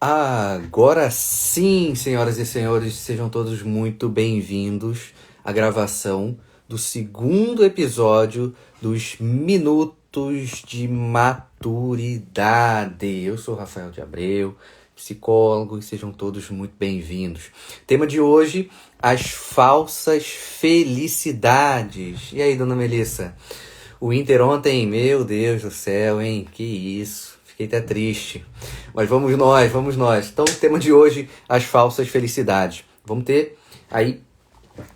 Agora sim, senhoras e senhores, sejam todos muito bem-vindos à gravação do segundo episódio dos Minutos de Maturidade. Eu sou Rafael de Abreu, psicólogo, e sejam todos muito bem-vindos. Tema de hoje, as falsas felicidades. E aí, dona Melissa? O Inter ontem, meu Deus do céu, hein? Que isso. Fiquei até triste. Mas vamos nós. Então, o tema de hoje, as falsas felicidades. Vamos ter aí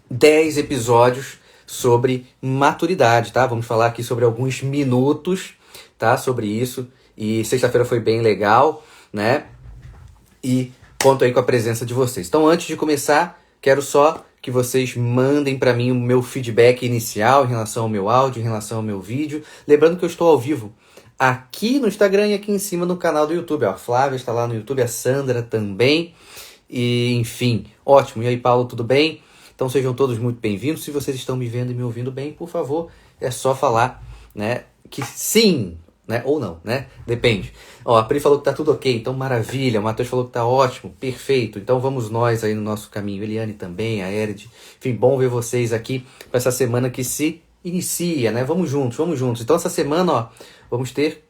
10 episódios sobre maturidade, tá? Vamos falar aqui sobre alguns minutos, tá? Sobre isso. E sexta-feira foi bem legal, né? E conto aí com a presença de vocês. Então, antes de começar, quero só que vocês mandem para mim o meu feedback inicial em relação ao meu áudio, em relação ao meu vídeo. Lembrando que eu estou ao vivo aqui no Instagram e aqui em cima no canal do YouTube. Ó, a Flávia está lá no YouTube, a Sandra também. E, enfim, ótimo. E aí, Paulo, tudo bem? Então sejam todos muito bem-vindos. Se vocês estão me vendo e me ouvindo bem, por favor, é só falar, né, que sim, né, ou não, né? Depende. Ó, a Pri falou que tá tudo ok, então maravilha. O Matheus falou que tá ótimo, perfeito. Então vamos nós aí no nosso caminho. Eliane também, a Erid. Enfim, bom ver vocês aqui para essa semana que se inicia, né? Vamos juntos, vamos juntos. Então essa semana, ó, vamos ter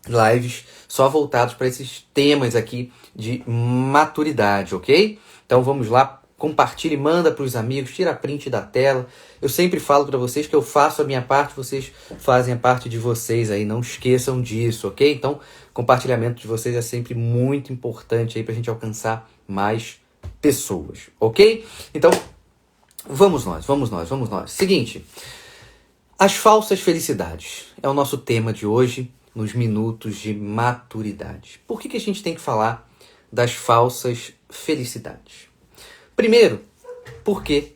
lives só voltados para esses temas aqui de maturidade, ok? Então vamos lá, compartilhe, manda para os amigos, tira print da tela. Eu sempre falo para vocês que eu faço a minha parte, vocês fazem a parte de vocês aí, não esqueçam disso, ok? Então, compartilhamento de vocês é sempre muito importante aí para a gente alcançar mais pessoas, ok? Então, vamos nós. Seguinte, as falsas felicidades é o nosso tema de hoje, nos minutos de maturidade. Por que a gente tem que falar das falsas felicidades? Primeiro, porque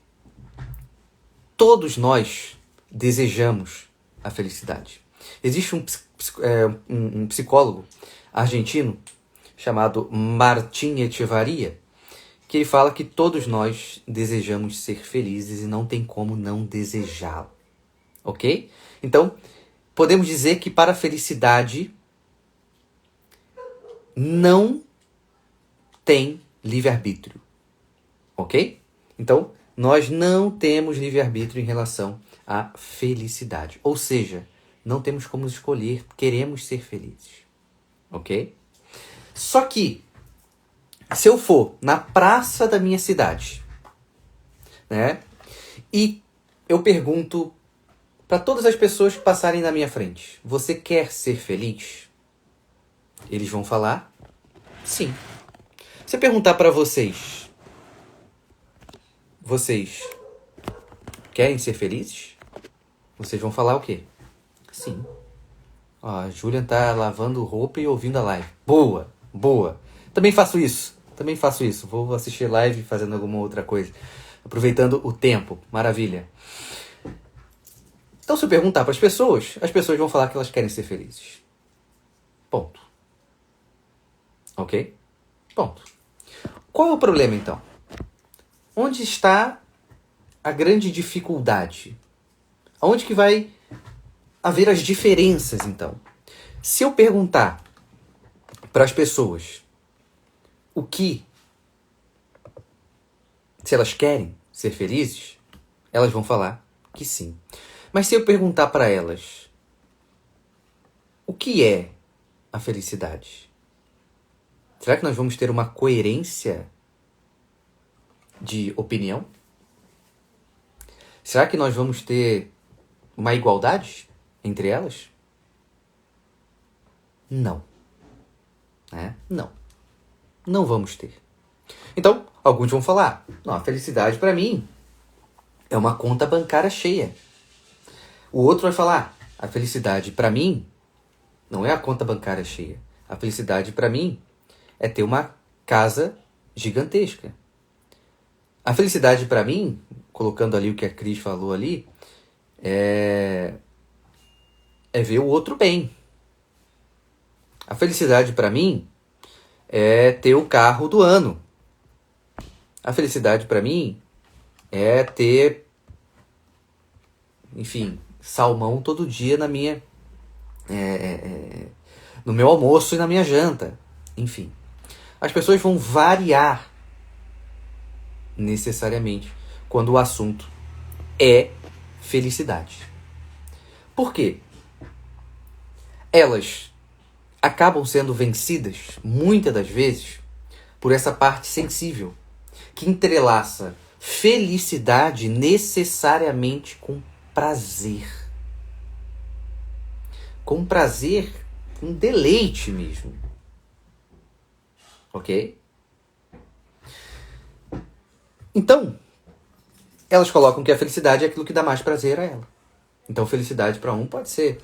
todos nós desejamos a felicidade. Existe um psicólogo argentino chamado Martín Echevarría, que ele fala que todos nós desejamos ser felizes e não tem como não desejá-lo. Ok? Então, podemos dizer que para a felicidade não tem livre-arbítrio. Ok? Então, nós não temos livre-arbítrio em relação à felicidade. Ou seja, não temos como escolher, queremos ser felizes. Ok? Só que, se eu for na praça da minha cidade, né? E eu pergunto para todas as pessoas que passarem na minha frente, você quer ser feliz? Eles vão falar, sim. Se eu perguntar para vocês querem ser felizes? Vocês vão falar o quê? Sim. Ó, a Julian tá lavando roupa e ouvindo a live. Boa, boa. Também faço isso. Vou assistir live fazendo alguma outra coisa. Aproveitando o tempo. Maravilha. Então, se eu perguntar para as pessoas vão falar que elas querem ser felizes. Ponto. Ok? Ponto. Qual é o problema, então? Onde está a grande dificuldade? Onde que vai haver as diferenças, então? Se eu perguntar para as pessoas se elas querem ser felizes, elas vão falar que sim. Mas se eu perguntar para elas o que é a felicidade, será que nós vamos ter uma coerência de opinião? Será que nós vamos ter uma igualdade entre elas? Não. Não. Não vamos ter. Então, alguns vão falar, não, a felicidade para mim é uma conta bancária cheia. O outro vai falar, a felicidade para mim não é a conta bancária cheia. A felicidade para mim é ter uma casa gigantesca. A felicidade para mim, colocando ali o que a Cris falou ali, é ver o outro bem. A felicidade para mim é ter o carro do ano. A felicidade para mim é ter, enfim, salmão todo dia na minha, no meu almoço e na minha janta. Enfim. as pessoas vão variar necessariamente quando o assunto é felicidade. Por quê? Elas acabam sendo vencidas, muitas das vezes, por essa parte sensível, que entrelaça felicidade necessariamente com prazer. Com prazer, com deleite mesmo. Ok? Então, elas colocam que a felicidade é aquilo que dá mais prazer a ela. Então, felicidade para um pode ser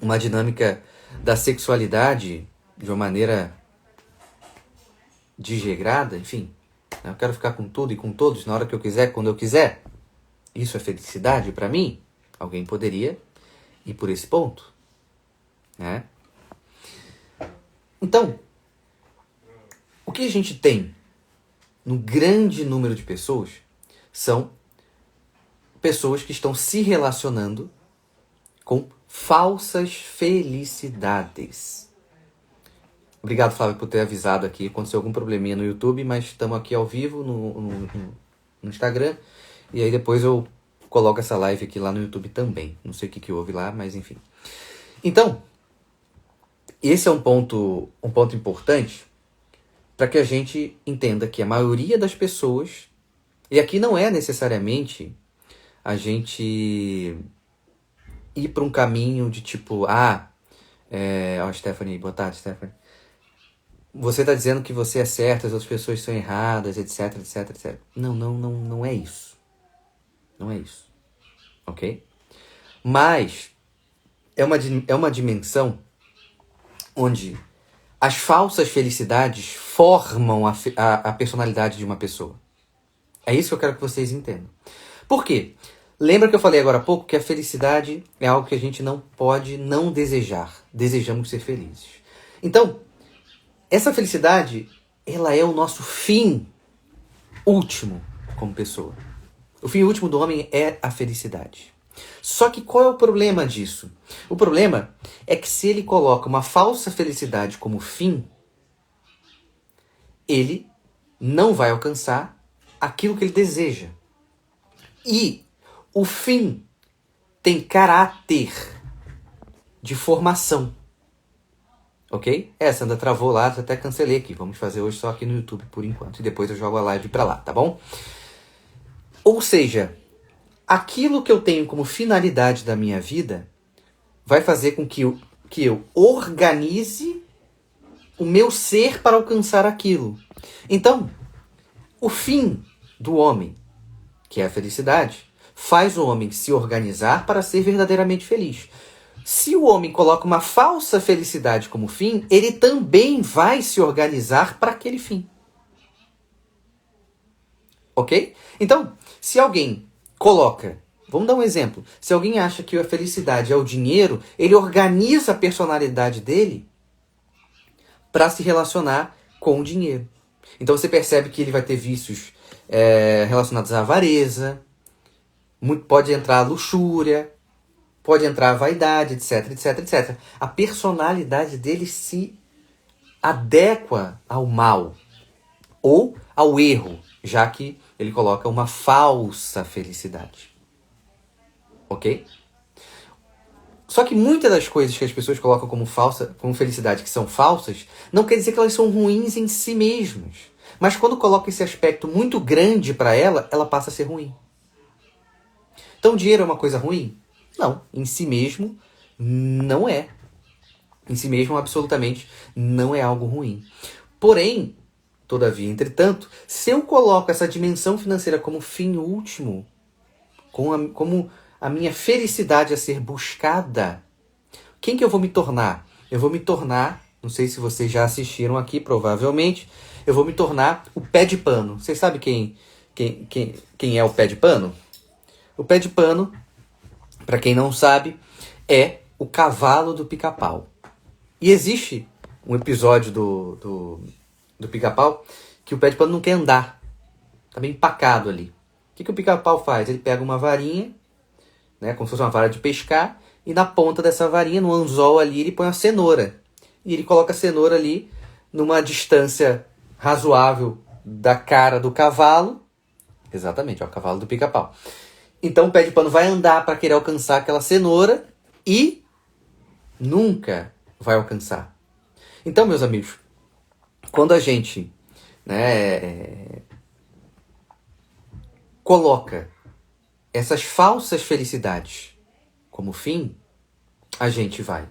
uma dinâmica da sexualidade de uma maneira desregrada, enfim. Eu quero ficar com tudo e com todos na hora que eu quiser, quando eu quiser. Isso é felicidade para mim? Alguém poderia ir por esse ponto, né? Então, o que a gente tem no grande número de pessoas são pessoas que estão se relacionando com falsas felicidades. Obrigado, Flávio, por ter avisado aqui. Aconteceu algum probleminha no YouTube, mas estamos aqui ao vivo no Instagram. E aí depois eu coloco essa live aqui lá no YouTube também. Não sei o que houve lá, mas enfim. Então, esse é um ponto importante para que a gente entenda que a maioria das pessoas, e aqui não é necessariamente a gente ir para um caminho de tipo, Stephanie, boa tarde, Stephanie. Você está dizendo que você é certo, as outras pessoas são erradas, etc, etc, etc. Não é isso. Não é isso. Ok? Mas é uma dimensão onde as falsas felicidades formam a personalidade de uma pessoa. É isso que eu quero que vocês entendam. Por quê? Lembra que eu falei agora há pouco que a felicidade é algo que a gente não pode não desejar. Desejamos ser felizes. Então, essa felicidade, ela é o nosso fim último como pessoa. O fim último do homem é a felicidade. Só que qual é o problema disso? O problema é que se ele coloca uma falsa felicidade como fim, ele não vai alcançar aquilo que ele deseja. E o fim tem caráter de formação. Ok? Sandra travou lá, até cancelei aqui. Vamos fazer hoje só aqui no YouTube por enquanto. E depois eu jogo a live pra lá, tá bom? Ou seja, aquilo que eu tenho como finalidade da minha vida vai fazer com que eu organize o meu ser para alcançar aquilo. Então, o fim do homem, que é a felicidade, faz o homem se organizar para ser verdadeiramente feliz. Se o homem coloca uma falsa felicidade como fim, ele também vai se organizar para aquele fim. Ok? Então, se alguém coloca, vamos dar um exemplo, se alguém acha que a felicidade é o dinheiro, ele organiza a personalidade dele para se relacionar com o dinheiro. Então você percebe que ele vai ter vícios relacionados à avareza, pode entrar a luxúria, pode entrar a vaidade, etc, etc, etc. A personalidade dele se adequa ao mal ou ao erro, já que ele coloca uma falsa felicidade. Ok? Só que muitas das coisas que as pessoas colocam como felicidade, que são falsas, não quer dizer que elas são ruins em si mesmas. Mas quando coloca esse aspecto muito grande para ela, ela passa a ser ruim. Então, o dinheiro é uma coisa ruim? Não, em si mesmo não é. Em si mesmo, absolutamente, não é algo ruim. Porém, todavia, entretanto, se eu coloco essa dimensão financeira como fim último, como a minha felicidade a ser buscada, quem que eu vou me tornar? Eu vou me tornar, não sei se vocês já assistiram aqui, provavelmente, eu vou me tornar o pé de pano. Vocês sabem quem é o pé de pano? O pé de pano, para quem não sabe, é o cavalo do Pica-Pau. E existe um episódio do Pica-Pau que o pé de pano não quer andar. Tá bem empacado ali. O que o Pica-Pau faz? Ele pega uma varinha, né, como se fosse uma vara de pescar, e na ponta dessa varinha, no anzol ali, ele põe uma cenoura. E ele coloca a cenoura ali numa distância razoável da cara do cavalo. Exatamente, é o cavalo do pica-pau. Então o pé de pano vai andar para querer alcançar aquela cenoura e nunca vai alcançar. Então, meus amigos, quando a gente, coloca essas falsas felicidades como fim, a gente vai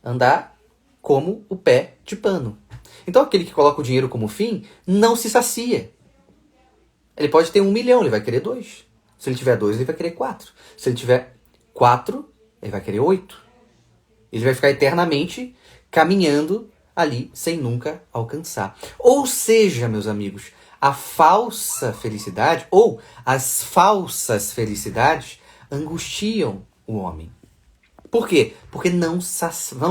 andar como o pé de pano. Então aquele que coloca o dinheiro como fim não se sacia. Ele pode ter 1 milhão, ele vai querer 2. Se ele tiver 2, ele vai querer 4. Se ele tiver 4, ele vai querer 8. Ele vai ficar eternamente caminhando ali sem nunca alcançar. Ou seja, meus amigos, a falsa felicidade ou as falsas felicidades angustiam o homem. Por quê? Porque não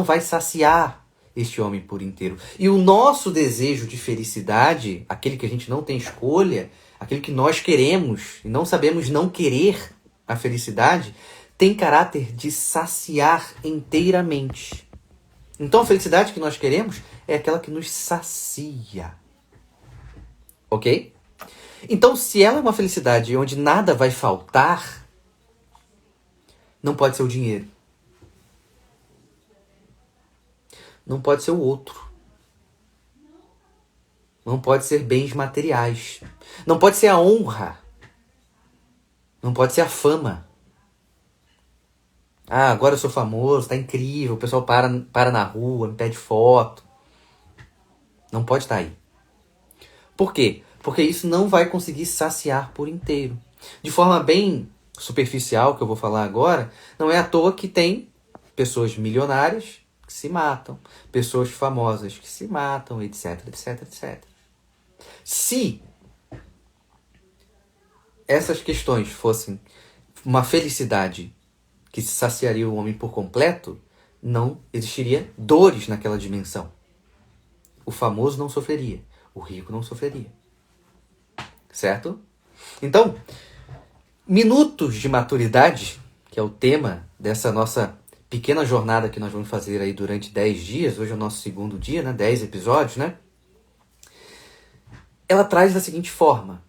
vai saciar este homem por inteiro. E o nosso desejo de felicidade, aquele que a gente não tem escolha, aquele que nós queremos e não sabemos não querer a felicidade, tem caráter de saciar inteiramente. Então a felicidade que nós queremos é aquela que nos sacia. Ok? Então, se ela é uma felicidade onde nada vai faltar, não pode ser o dinheiro. Não pode ser o outro. Não pode ser bens materiais. Não pode ser a honra. Não pode ser a fama. Ah, agora eu sou famoso, tá incrível, o pessoal para na rua, me pede foto. Não pode estar aí. Por quê? Porque isso não vai conseguir saciar por inteiro. De forma bem superficial, que eu vou falar agora, não é à toa que tem pessoas milionárias que se matam, pessoas famosas que se matam, etc, etc, etc. Se essas questões fossem uma felicidade que saciaria o homem por completo, não existiria dores naquela dimensão. O famoso não sofreria, o rico não sofreria. Certo? Então, minutos de maturidade, que é o tema dessa nossa pequena jornada que nós vamos fazer aí durante 10 dias, hoje é o nosso segundo dia, 10 episódios, Ela traz da seguinte forma: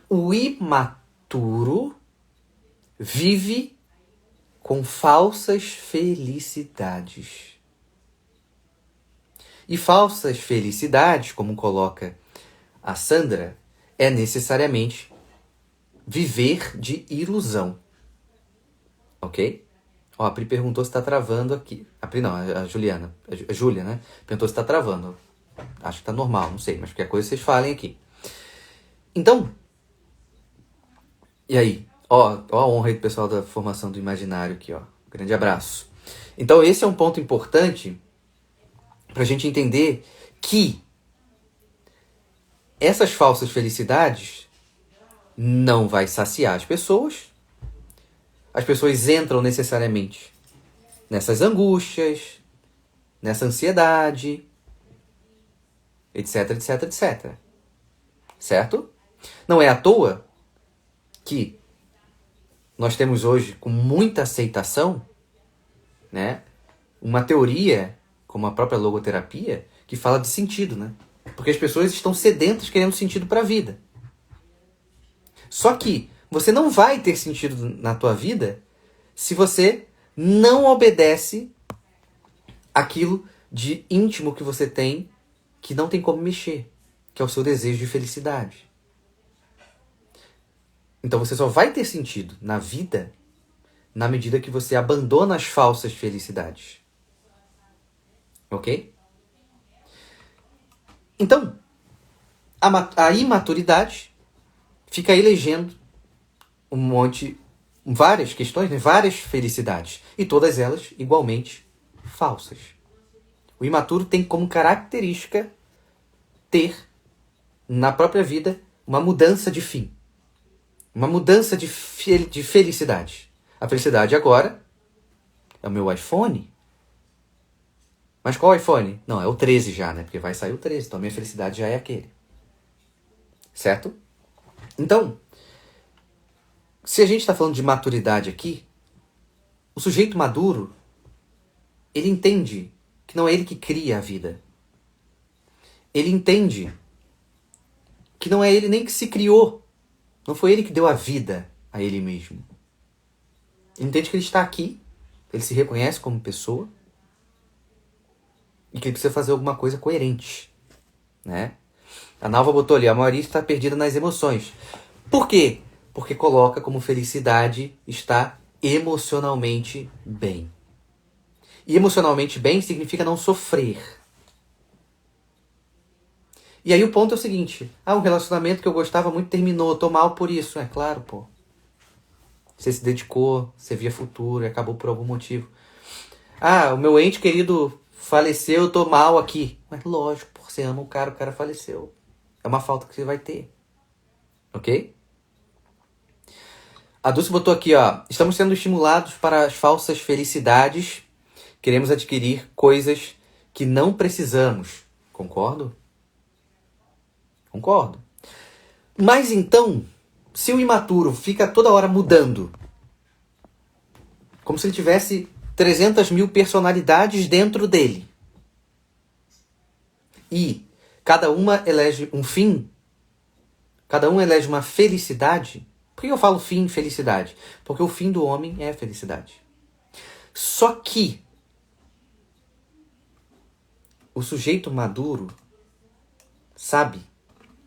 o imaturo vive com falsas felicidades. E falsas felicidades, como coloca a Sandra, é necessariamente viver de ilusão. Ok? Ó, a Pri perguntou se está travando aqui. A Pri não, a Juliana. A Júlia, perguntou se está travando. Acho que está normal, não sei, mas qualquer coisa vocês falem aqui. Então, e aí? Ó a honra aí do pessoal da formação do imaginário aqui, ó. Grande abraço. Então, esse é um ponto importante para a gente entender que essas falsas felicidades não vai saciar as pessoas. As pessoas entram necessariamente nessas angústias, nessa ansiedade, etc, etc, etc. Certo? Não é à toa que nós temos hoje, com muita aceitação, uma teoria, como a própria logoterapia, que fala de sentido, Porque as pessoas estão sedentas querendo sentido para a vida. Só que você não vai ter sentido na tua vida se você não obedece aquilo de íntimo que você tem, que não tem como mexer, que é o seu desejo de felicidade. Então você só vai ter sentido na vida na medida que você abandona as falsas felicidades. Ok? Então, a imaturidade fica elegendo várias questões, várias felicidades. E todas elas igualmente falsas. O imaturo tem como característica ter, na própria vida, uma mudança de fim. Uma mudança de felicidade. A felicidade agora é o meu iPhone. Mas qual iPhone? Não, é o 13 já, Porque vai sair o 13, então a minha felicidade já é aquele. Certo? Então, se a gente está falando de maturidade aqui, o sujeito maduro, ele entende que não é ele que cria a vida. ele entende que não é ele nem que se criou. Não foi ele que deu a vida a ele mesmo. Ele entende que ele está aqui, ele se reconhece como pessoa e que ele precisa fazer alguma coisa coerente, né? A Nalva botou ali, a maioria está perdida nas emoções. Por quê? Porque coloca como felicidade estar emocionalmente bem. E emocionalmente bem significa não sofrer. E aí o ponto é o seguinte, um relacionamento que eu gostava muito terminou, tô mal por isso. É claro, pô. Você se dedicou, você via futuro e acabou por algum motivo. O meu ente querido faleceu, eu tô mal aqui. Mas lógico, por você ama o cara faleceu. É uma falta que você vai ter. Ok? A Dulce botou aqui, ó. Estamos sendo estimulados para as falsas felicidades. Queremos adquirir coisas que não precisamos. Concordo? Concordo. Mas então, se o imaturo fica toda hora mudando, como se ele tivesse 300 mil personalidades dentro dele, e cada uma elege um fim, cada um elege uma felicidade. Por que eu falo fim e felicidade? Porque o fim do homem é a felicidade. Só que o sujeito maduro sabe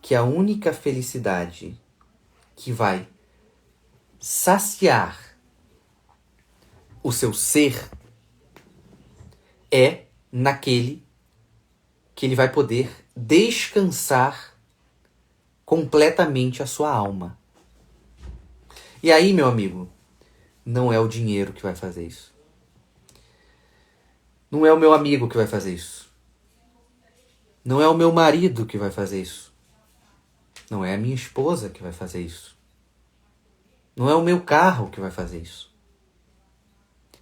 que a única felicidade que vai saciar o seu ser é naquele que ele vai poder descansar completamente a sua alma. E aí, meu amigo, não é o dinheiro que vai fazer isso. Não é o meu amigo que vai fazer isso. Não é o meu marido que vai fazer isso. Não é a minha esposa que vai fazer isso. Não é o meu carro que vai fazer isso.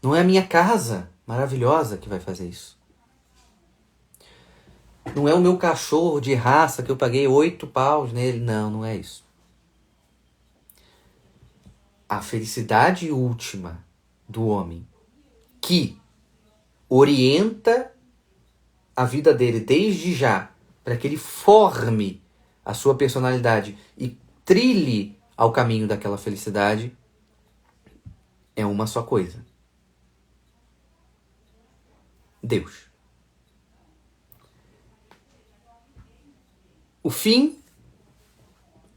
Não é a minha casa maravilhosa que vai fazer isso. Não é o meu cachorro de raça que eu paguei 8 paus nele. Não, não é isso. A felicidade última do homem que orienta a vida dele desde já para que ele forme a sua personalidade e trilhe ao caminho daquela felicidade é uma só coisa. Deus. O fim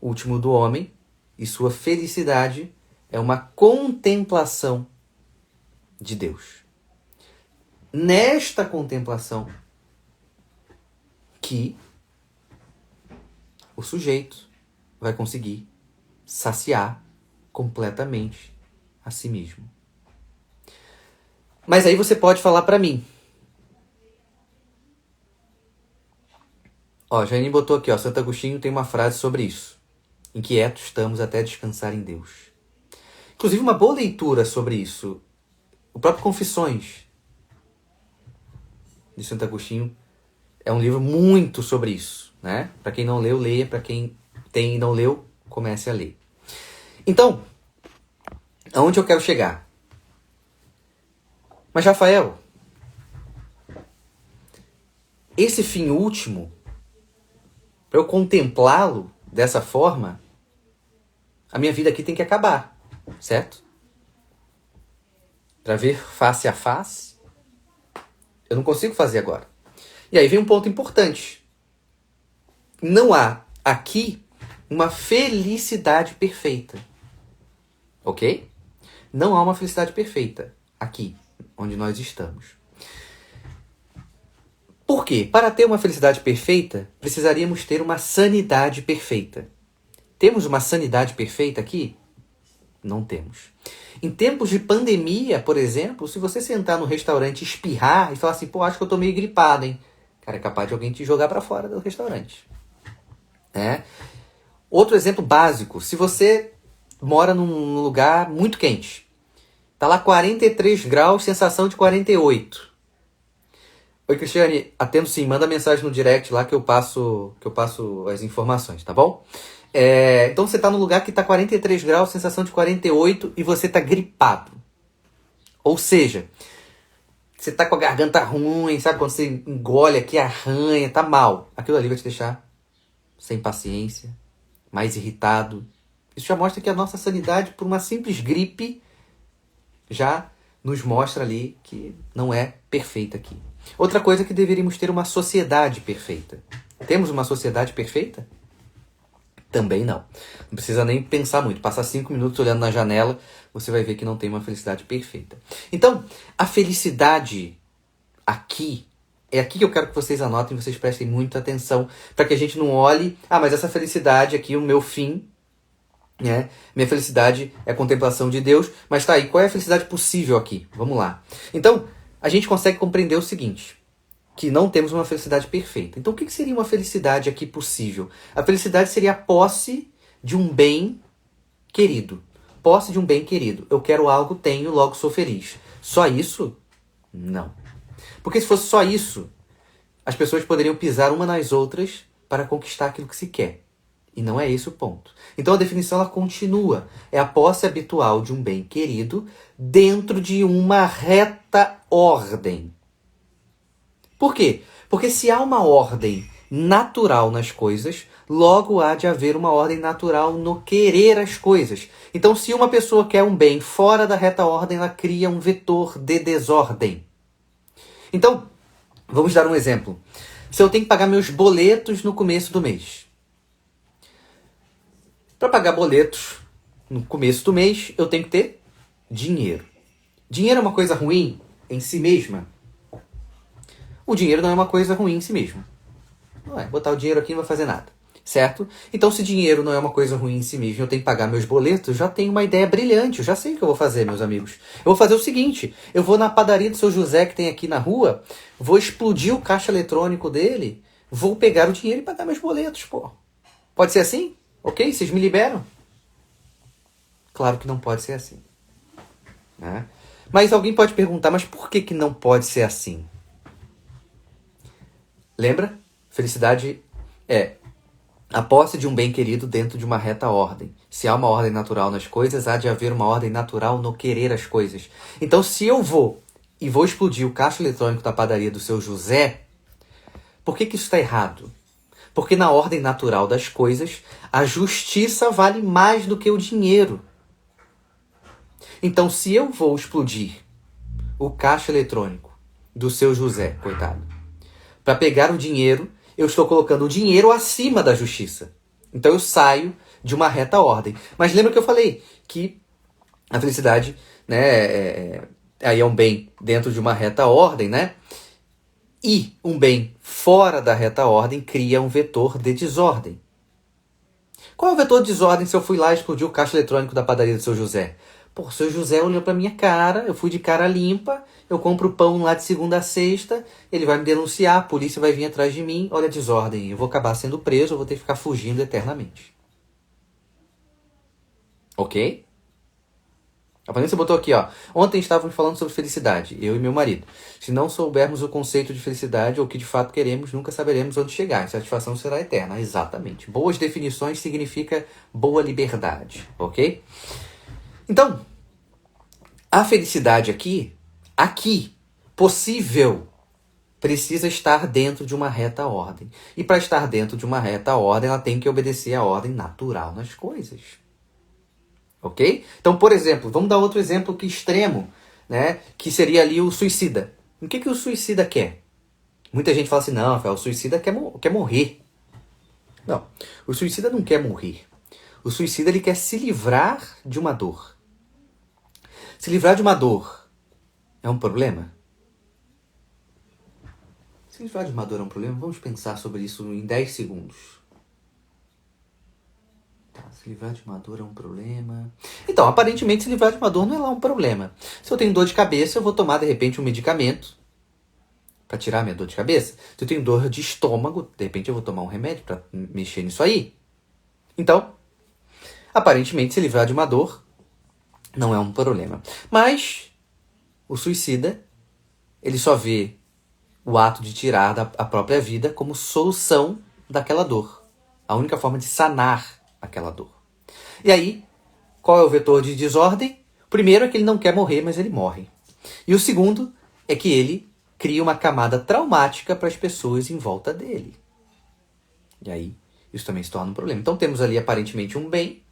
último do homem e sua felicidade é uma contemplação de Deus. Nesta contemplação que o sujeito vai conseguir saciar completamente a si mesmo. Mas aí você pode falar para mim. Jaine botou aqui, Santo Agostinho tem uma frase sobre isso. Inquietos estamos até descansar em Deus. Inclusive uma boa leitura sobre isso. O próprio Confissões de Santo Agostinho é um livro muito sobre isso, né? Para quem não leu, leia. Para quem tem e não leu, comece a ler. Então, aonde eu quero chegar? Mas, Rafael, esse fim último, para eu contemplá-lo dessa forma, a minha vida aqui tem que acabar, certo? Para ver face a face, eu não consigo fazer agora. E aí vem um ponto importante. Não há aqui uma felicidade perfeita. Ok? Não há uma felicidade perfeita aqui, onde nós estamos. Por quê? Para ter uma felicidade perfeita, precisaríamos ter uma sanidade perfeita. Temos uma sanidade perfeita aqui? Não temos. Em tempos de pandemia, por exemplo, se você sentar no restaurante, espirrar e falar assim, acho que eu tô meio gripado, hein? Cara, é capaz de alguém te jogar para fora do restaurante. Outro exemplo básico, se você mora num lugar muito quente, tá lá 43 graus, sensação de 48. Oi, Cristiane, atendo sim, manda mensagem no direct lá que eu passo as informações, tá bom? Então você tá num lugar que tá 43 graus, sensação de 48 e você tá gripado. Ou seja, você tá com a garganta ruim, sabe? Quando você engole aqui, arranha, tá mal. Aquilo ali vai te deixar sem paciência, mais irritado. Isso já mostra que a nossa sanidade, por uma simples gripe, já nos mostra ali que não é perfeita aqui. Outra coisa é que deveríamos ter uma sociedade perfeita. Temos uma sociedade perfeita? Também não. Não precisa nem pensar muito. Passar 5 minutos olhando na janela, você vai ver que não tem uma felicidade perfeita. Então, a felicidade aqui, é aqui que eu quero que vocês anotem, vocês prestem muita atenção, para que a gente não olhe, mas essa felicidade aqui, o meu fim, né? Minha felicidade é a contemplação de Deus, mas tá aí, qual é a felicidade possível aqui? Vamos lá. Então, a gente consegue compreender o seguinte, que não temos uma felicidade perfeita. Então, o que seria uma felicidade aqui possível? A felicidade seria a posse de um bem querido. Posse de um bem querido. Eu quero algo, tenho, logo sou feliz. Só isso? Não. Porque se fosse só isso, as pessoas poderiam pisar uma nas outras para conquistar aquilo que se quer. E não é esse o ponto. Então a definição ela continua. É a posse habitual de um bem querido dentro de uma reta ordem. Por quê? Porque se há uma ordem natural nas coisas, logo há de haver uma ordem natural no querer as coisas. Então, se uma pessoa quer um bem fora da reta ordem, ela cria um vetor de desordem. Então, vamos dar um exemplo. Se eu tenho que pagar meus boletos no começo do mês. Para pagar boletos no começo do mês, eu tenho que ter dinheiro. Dinheiro é uma coisa ruim em si mesma? O dinheiro não é uma coisa ruim em si mesmo. Não é, botar o dinheiro aqui não vai fazer nada. Certo? Então, se dinheiro não é uma coisa ruim em si mesmo, eu tenho que pagar meus boletos, eu já tenho uma ideia brilhante. Eu já sei o que eu vou fazer, meus amigos. Eu vou fazer o seguinte, eu vou na padaria do seu José, que tem aqui na rua, vou explodir o caixa eletrônico dele, vou pegar o dinheiro e pagar meus boletos, pô. Pode ser assim? Ok? Vocês me liberam? Claro que não pode ser assim. Né? Mas alguém pode perguntar, mas por que não pode ser assim? Lembra? Felicidade é a posse de um bem querido dentro de uma reta ordem. Se há uma ordem natural nas coisas, há de haver uma ordem natural no querer as coisas. Então, se eu vou explodir o caixa eletrônico da padaria do seu José, por que isso está errado? Porque na ordem natural das coisas, a justiça vale mais do que o dinheiro. Então, se eu vou explodir o caixa eletrônico do seu José, coitado, para pegar o dinheiro, eu estou colocando o dinheiro acima da justiça. Então eu saio de uma reta ordem. Mas lembra que eu falei que a felicidade, né, aí é um bem dentro de uma reta ordem, né? E um bem fora da reta ordem cria um vetor de desordem. Qual é o vetor de desordem se eu fui lá e explodi o caixa eletrônico da padaria do seu José? Pô, o seu José olhou pra minha cara, eu fui de cara limpa, eu compro pão lá de segunda a sexta, ele vai me denunciar, a polícia vai vir atrás de mim, olha a desordem, eu vou acabar sendo preso, eu vou ter que ficar fugindo eternamente. Ok? A Vanessa botou aqui, ó. Ontem estávamos falando sobre felicidade, eu e meu marido. Se não soubermos o conceito de felicidade ou o que de fato queremos, nunca saberemos onde chegar. A satisfação será eterna. Exatamente. Boas definições significa boa liberdade. Ok? Então, a felicidade aqui, possível, precisa estar dentro de uma reta ordem. E para estar dentro de uma reta ordem, ela tem que obedecer à ordem natural nas coisas. Ok? Então, por exemplo, vamos dar outro exemplo que extremo, né? Que seria ali o suicida. O que o suicida quer? Muita gente fala assim, não, Rafael, o suicida quer morrer. Não, o suicida não quer morrer. O suicida ele quer se livrar de uma dor. Se livrar de uma dor é um problema? Se livrar de uma dor é um problema, vamos pensar sobre isso em 10 segundos. Tá, se livrar de uma dor é um problema. Então, aparentemente, se livrar de uma dor não é lá um problema. Se eu tenho dor de cabeça, eu vou tomar, de repente, um medicamento para tirar a minha dor de cabeça. Se eu tenho dor de estômago, de repente, eu vou tomar um remédio para mexer nisso aí. Então, aparentemente, se livrar de uma dor não é um problema. Mas o suicida, ele só vê o ato de tirar a própria vida como solução daquela dor. A única forma de sanar aquela dor. E aí, qual é o vetor de desordem? O primeiro é que ele não quer morrer, mas ele morre. E o segundo é que ele cria uma camada traumática para as pessoas em volta dele. E aí, isso também se torna um problema. Então temos ali aparentemente um bem,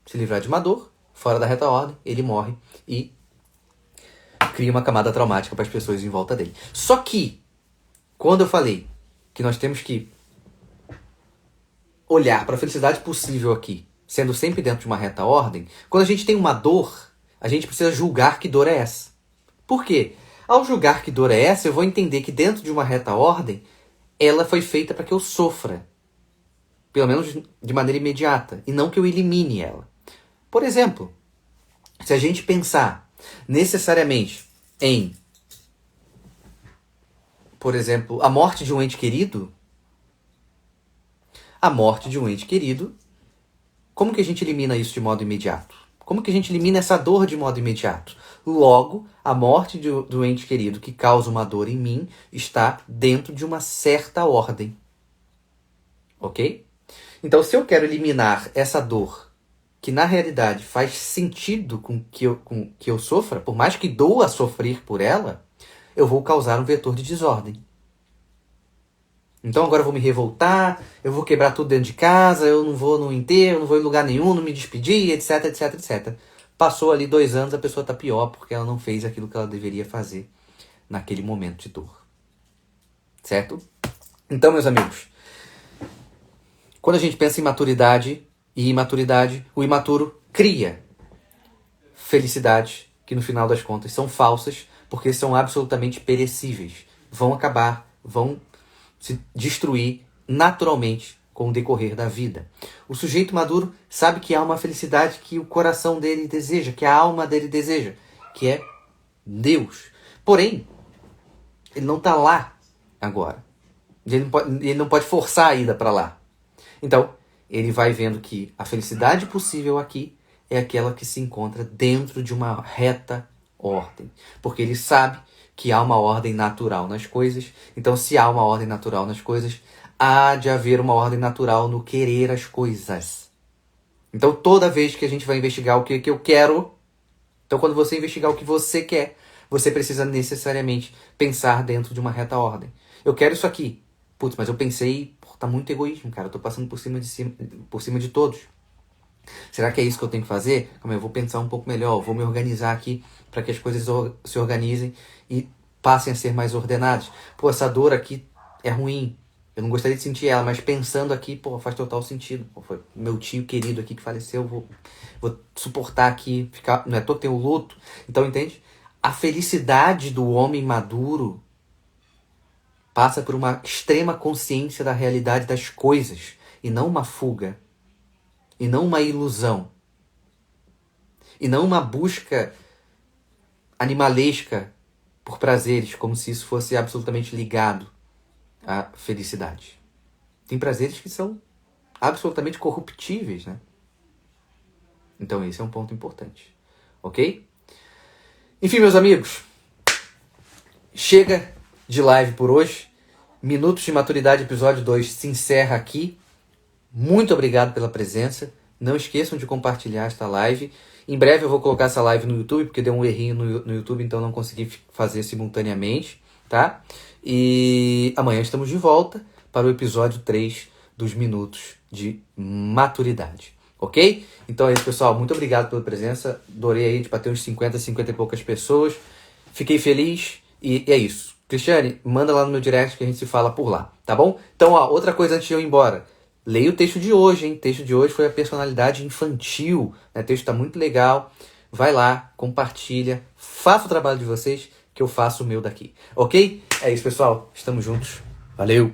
se livrar de uma dor, fora da reta ordem, ele morre e cria uma camada traumática para as pessoas em volta dele. Só que, quando eu falei que nós temos que olhar para a felicidade possível aqui, sendo sempre dentro de uma reta ordem, quando a gente tem uma dor, a gente precisa julgar que dor é essa. Por quê? Ao julgar que dor é essa, eu vou entender que dentro de uma reta ordem, ela foi feita para que eu sofra. Pelo menos de maneira imediata. E não que eu elimine ela. Por exemplo, se a gente pensar necessariamente em, por exemplo, a morte de um ente querido, a morte de um ente querido, como que a gente elimina isso de modo imediato? Como que a gente elimina essa dor de modo imediato? Logo, a morte do ente querido que causa uma dor em mim está dentro de uma certa ordem. Ok? Então, se eu quero eliminar essa dor, que na realidade faz sentido com que eu sofra, por mais que doa sofrer por ela, eu vou causar um vetor de desordem. Então agora eu vou me revoltar, eu vou quebrar tudo dentro de casa, eu não vou no enterro, não vou em lugar nenhum, não me despedir, etc, etc, etc. Passou ali 2 anos, a pessoa está pior porque ela não fez aquilo que ela deveria fazer naquele momento de dor. Certo? Então, meus amigos, quando a gente pensa em maturidade e imaturidade, o imaturo cria felicidades que no final das contas são falsas porque são absolutamente perecíveis. Vão acabar, vão se destruir naturalmente com o decorrer da vida. O sujeito maduro sabe que há uma felicidade que o coração dele deseja, que a alma dele deseja, que é Deus. Porém, ele não está lá agora. Ele não pode forçar a ida para lá. Então, ele vai vendo que a felicidade possível aqui é aquela que se encontra dentro de uma reta ordem. Porque ele sabe que há uma ordem natural nas coisas. Então, se há uma ordem natural nas coisas, há de haver uma ordem natural no querer as coisas. Então, toda vez que a gente vai investigar o que eu quero, então quando você investigar o que você quer, você precisa necessariamente pensar dentro de uma reta ordem. Eu quero isso aqui. Putz, mas eu pensei, tá muito egoísmo, cara. Eu tô passando por cima de todos. Será que é isso que eu tenho que fazer? Eu vou pensar um pouco melhor, vou me organizar aqui para que as coisas se organizem e passem a ser mais ordenadas. Pô, essa dor aqui é ruim. Eu não gostaria de sentir ela, mas pensando aqui, pô, faz total sentido. Pô, foi meu tio querido aqui que faleceu, vou suportar aqui, não é à toa que tem o luto. Então, entende? A felicidade do homem maduro passa por uma extrema consciência da realidade das coisas e não uma fuga, e não uma ilusão, e não uma busca animalesca por prazeres, como se isso fosse absolutamente ligado à felicidade. Tem prazeres que são absolutamente corruptíveis, né? Então esse é um ponto importante, ok? Enfim, meus amigos, chega de live por hoje. Minutos de Maturidade, episódio 2, se encerra aqui. Muito obrigado pela presença. Não esqueçam de compartilhar esta live. Em breve eu vou colocar essa live no YouTube, porque deu um errinho no YouTube, então não consegui fazer simultaneamente, tá? E amanhã estamos de volta para o episódio 3 dos Minutos de Maturidade, ok? Então é isso, pessoal. Muito obrigado pela presença. Adorei aí de bater uns 50 e poucas pessoas. Fiquei feliz e é isso. Cristiane, manda lá no meu direct que a gente se fala por lá, tá bom? Então, ó, outra coisa antes de eu ir embora. Leia o texto de hoje, hein? O texto de hoje foi a personalidade infantil. Né? O texto está muito legal. Vai lá, compartilha, faça o trabalho de vocês que eu faço o meu daqui. Ok? É isso, pessoal. Estamos juntos. Valeu!